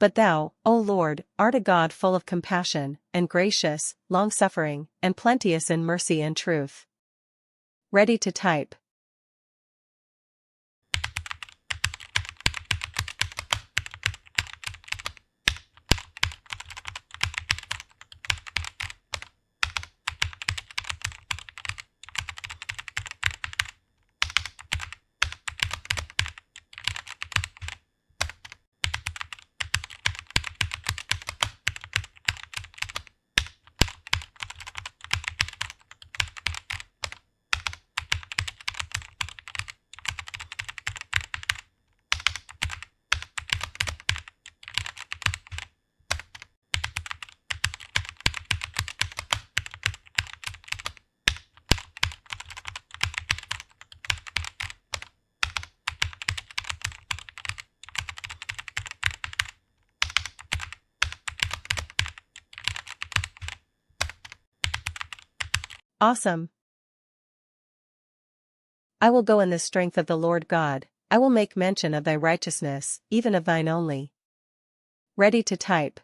But thou, O Lord, art a God full of compassion, and gracious, long-suffering, and plenteous in mercy and truth. Ready to type. Awesome. I will go in the strength of the Lord God, I will make mention of thy righteousness, even of thine only. Ready to type.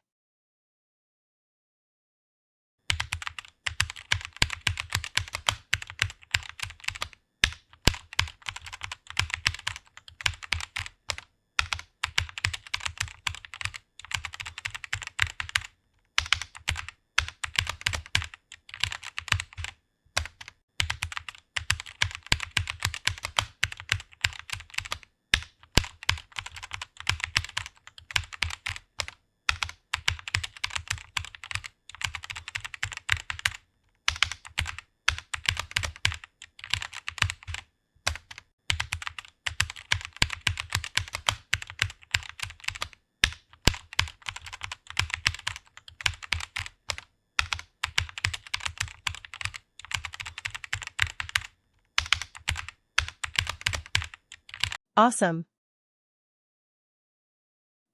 Awesome.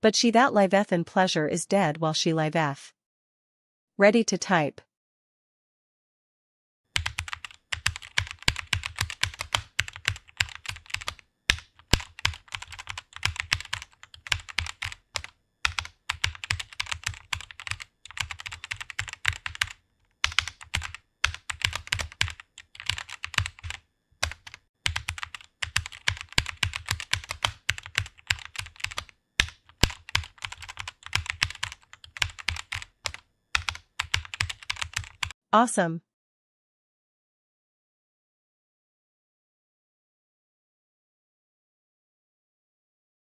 But she that liveth in pleasure is dead while she liveth. Ready to type. Awesome.